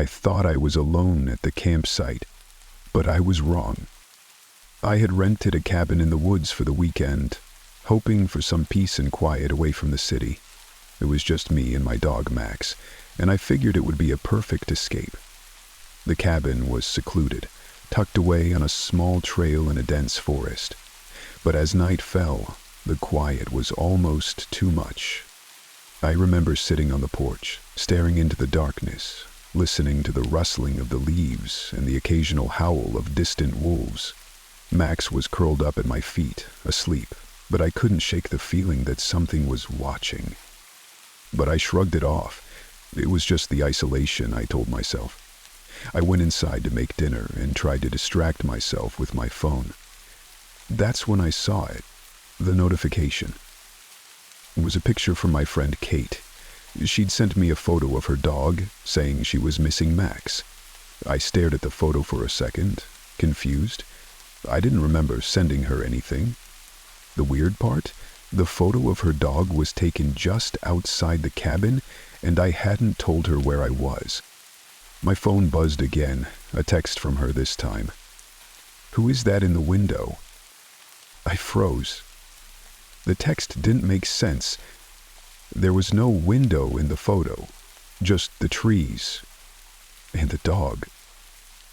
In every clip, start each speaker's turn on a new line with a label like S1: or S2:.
S1: I thought I was alone at the campsite, but I was wrong. I had rented a cabin in the woods for the weekend, hoping for some peace and quiet away from the city. It was just me and my dog Max, and I figured it would be a perfect escape. The cabin was secluded, tucked away on a small trail in a dense forest. But as night fell, the quiet was almost too much. I remember sitting on the porch, staring into the darkness, listening to the rustling of the leaves and the occasional howl of distant wolves. Max was curled up at my feet, asleep, but I couldn't shake the feeling that something was watching. But I shrugged it off. It was just the isolation, I told myself. I went inside to make dinner and tried to distract myself with my phone. That's when I saw it, the notification. It was a picture from my friend Kate. She'd sent me a photo of her dog, saying she was missing Max. I stared at the photo for a second, confused. I didn't remember sending her anything. The weird part? The photo of her dog was taken just outside the cabin, and I hadn't told her where I was. My phone buzzed again, a text from her this time. "Who is that in the window?" I froze. The text didn't make sense. There was no window in the photo, just the trees and the dog.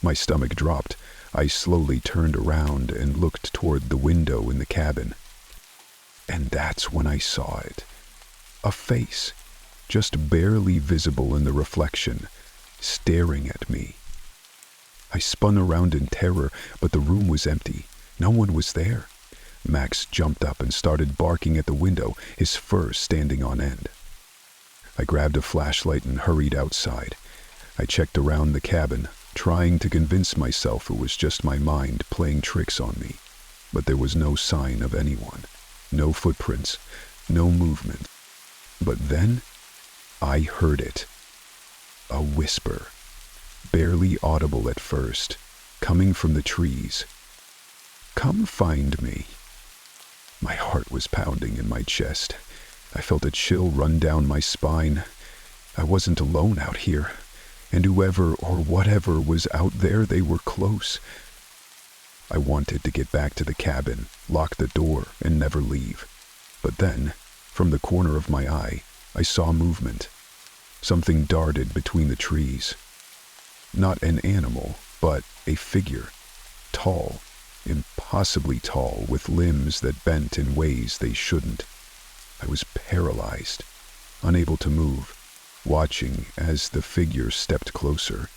S1: My stomach dropped. I slowly turned around and looked toward the window in the cabin. And that's when I saw it. A face, just barely visible in the reflection, staring at me. I spun around in terror, but the room was empty. No one was there. Max jumped up and started barking at the window, his fur standing on end. I grabbed a flashlight and hurried outside. I checked around the cabin, trying to convince myself it was just my mind playing tricks on me. But there was no sign of anyone. No footprints, no movement. But then, I heard it. A whisper, barely audible at first, coming from the trees. "Come find me." My heart was pounding in my chest. I felt a chill run down my spine. I wasn't alone out here, and whoever or whatever was out there, they were close. I wanted to get back to the cabin, lock the door, and never leave. But then, from the corner of my eye, I saw movement. Something darted between the trees. Not an animal, but a figure. Tall, impossibly tall, with limbs that bent in ways they shouldn't. I was paralyzed, unable to move, watching as the figure stepped closer,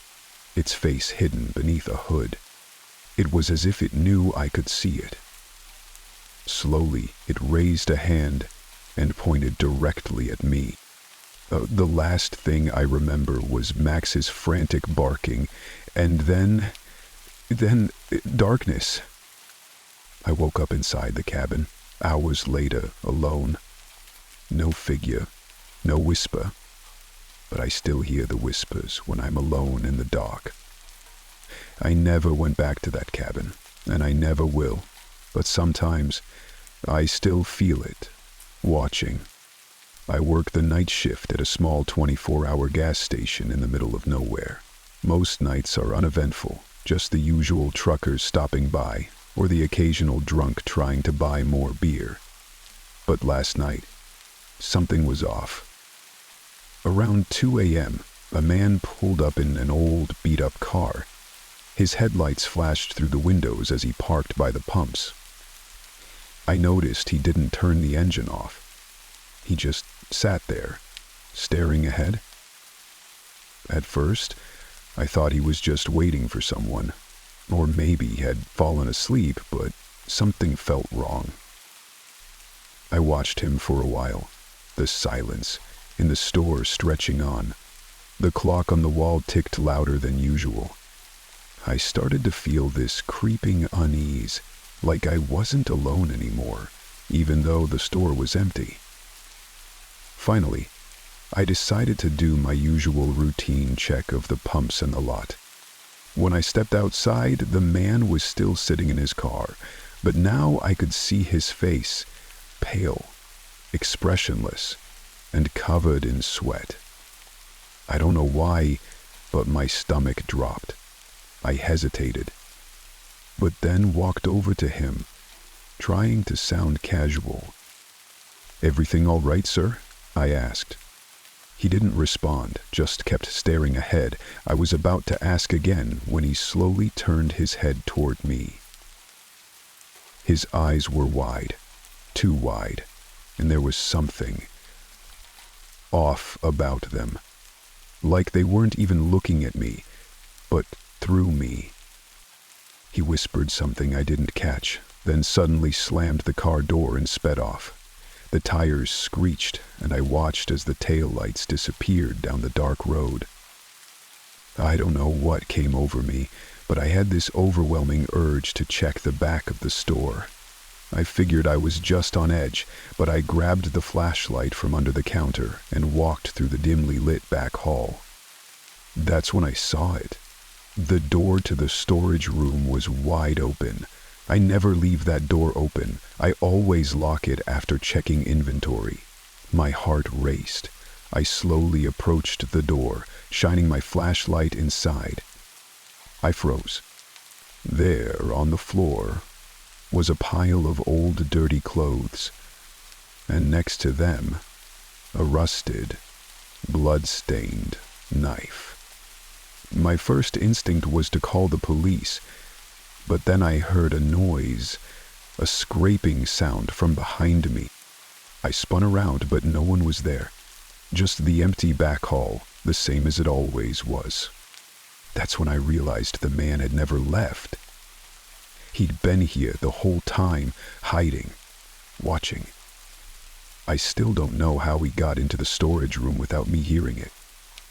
S1: its face hidden beneath a hood. It was as if it knew I could see it. Slowly, it raised a hand and pointed directly at me. The last thing I remember was Max's frantic barking, and then darkness. I woke up inside the cabin, hours later, alone. No figure, no whisper, but I still hear the whispers when I'm alone in the dark. I never went back to that cabin, and I never will, but sometimes I still feel it, watching. I work the night shift at a small 24-hour gas station in the middle of nowhere. Most nights are uneventful, just the usual truckers stopping by, or the occasional drunk trying to buy more beer. But last night, something was off. Around 2 a.m., a man pulled up in an old, beat-up car. His headlights flashed through the windows as he parked by the pumps. I noticed he didn't turn the engine off. He just sat there, staring ahead. At first, I thought he was just waiting for someone, or maybe had fallen asleep, but something felt wrong. I watched him for a while, the silence in the store stretching on. The clock on the wall ticked louder than usual. I started to feel this creeping unease, like I wasn't alone anymore, even though the store was empty. Finally, I decided to do my usual routine check of the pumps and the lot. When I stepped outside, the man was still sitting in his car, but now I could see his face, pale, expressionless, and covered in sweat. I don't know why, but my stomach dropped. I hesitated, but then walked over to him, trying to sound casual. "Everything all right, sir?" I asked. He didn't respond, just kept staring ahead. I was about to ask again when he slowly turned his head toward me. His eyes were wide, too wide, and there was something off about them. Like they weren't even looking at me, but through me. He whispered something I didn't catch, then suddenly slammed the car door and sped off. The tires screeched, and I watched as the taillights disappeared down the dark road. I don't know what came over me, but I had this overwhelming urge to check the back of the store. I figured I was just on edge, but I grabbed the flashlight from under the counter and walked through the dimly lit back hall. That's when I saw it. The door to the storage room was wide open. I never leave that door open. I always lock it after checking inventory. My heart raced. I slowly approached the door, shining my flashlight inside. I froze. There, on the floor, was a pile of old, dirty clothes, and next to them, a rusted, blood-stained knife. My first instinct was to call the police, but then I heard a noise, a scraping sound from behind me. I spun around, but no one was there. Just the empty back hall, the same as it always was. That's when I realized the man had never left. He'd been here the whole time, hiding, watching. I still don't know how he got into the storage room without me hearing it,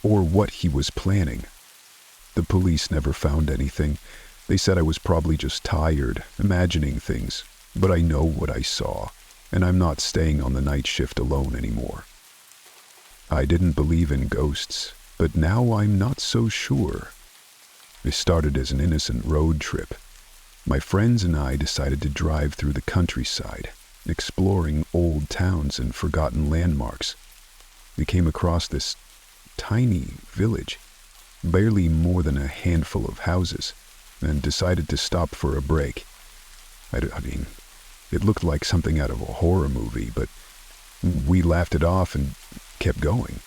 S1: or what he was planning. The police never found anything. They said I was probably just tired, imagining things, but I know what I saw, and I'm not staying on the night shift alone anymore. I didn't believe in ghosts, but now I'm not so sure. It started as an innocent road trip. My friends and I decided to drive through the countryside, exploring old towns and forgotten landmarks. We came across this tiny village, barely more than a handful of houses, and decided to stop for a break. I mean, it looked like something out of a horror movie, but we laughed it off and kept going.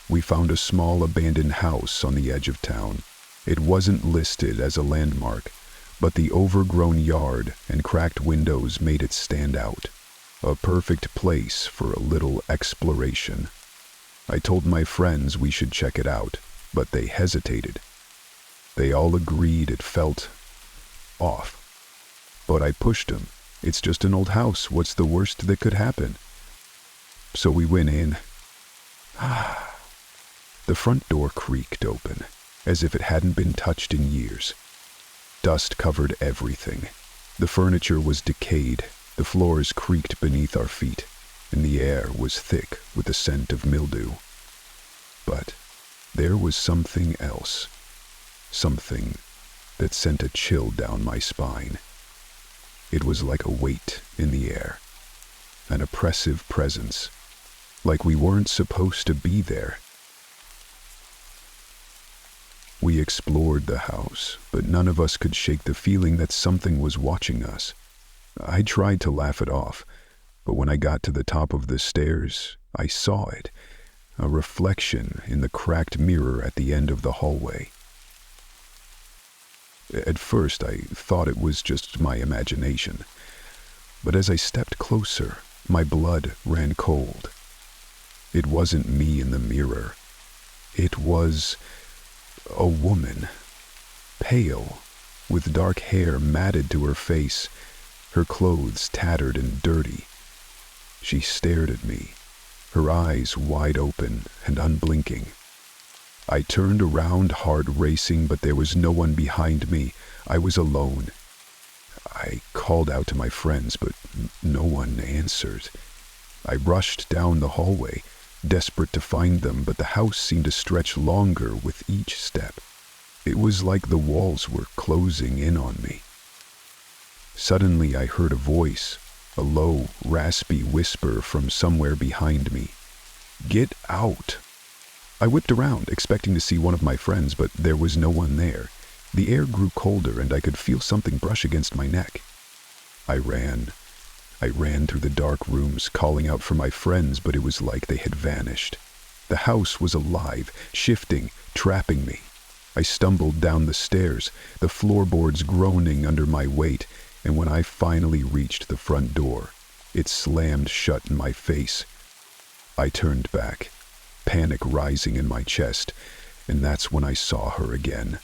S1: We found a small abandoned house on the edge of town. It wasn't listed as a landmark, but the overgrown yard and cracked windows made it stand out. A perfect place for a little exploration. I told my friends we should check it out, but they hesitated. They all agreed it felt off. But I pushed them. It's just an old house. What's the worst that could happen? So we went in. The front door creaked open, as if it hadn't been touched in years. Dust covered everything. The furniture was decayed, the floors creaked beneath our feet, and the air was thick with the scent of mildew. But there was something else. Something that sent a chill down my spine. It was like a weight in the air, an oppressive presence, like we weren't supposed to be there. We explored the house, but none of us could shake the feeling that something was watching us. I tried to laugh it off, but when I got to the top of the stairs, I saw it, a reflection in the cracked mirror at the end of the hallway. At first, I thought it was just my imagination, but as I stepped closer, my blood ran cold. It wasn't me in the mirror. It was a woman, pale, with dark hair matted to her face, her clothes tattered and dirty. She stared at me, her eyes wide open and unblinking. I turned around, heart racing, but there was no one behind me. I was alone. I called out to my friends, but no one answered. I rushed down the hallway, desperate to find them, but the house seemed to stretch longer with each step. It was like the walls were closing in on me. Suddenly I heard a voice, a low, raspy whisper from somewhere behind me. "Get out!" I whipped around, expecting to see one of my friends, but there was no one there. The air grew colder and I could feel something brush against my neck. I ran. I ran through the dark rooms, calling out for my friends, but it was like they had vanished. The house was alive, shifting, trapping me. I stumbled down the stairs, the floorboards groaning under my weight, and when I finally reached the front door, it slammed shut in my face. I turned back, panic rising in my chest, and that's when I saw her again.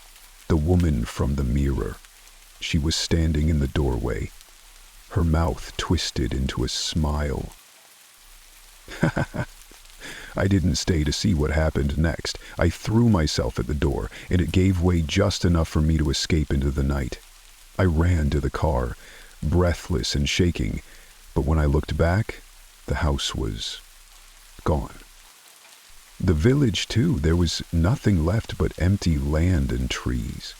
S1: The woman from the mirror. She was standing in the doorway, her mouth twisted into a smile. I didn't stay to see what happened next. I threw myself at the door, and it gave way just enough for me to escape into the night. I ran to the car, breathless and shaking, but when I looked back, the house was gone. The village, too. There was nothing left but empty land and trees.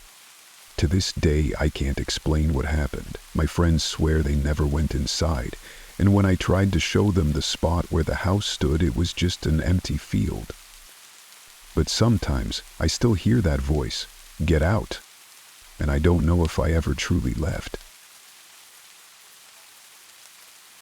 S1: To this day, I can't explain what happened. My friends swear they never went inside, and when I tried to show them the spot where the house stood, it was just an empty field. But sometimes, I still hear that voice, "Get out," and I don't know if I ever truly left.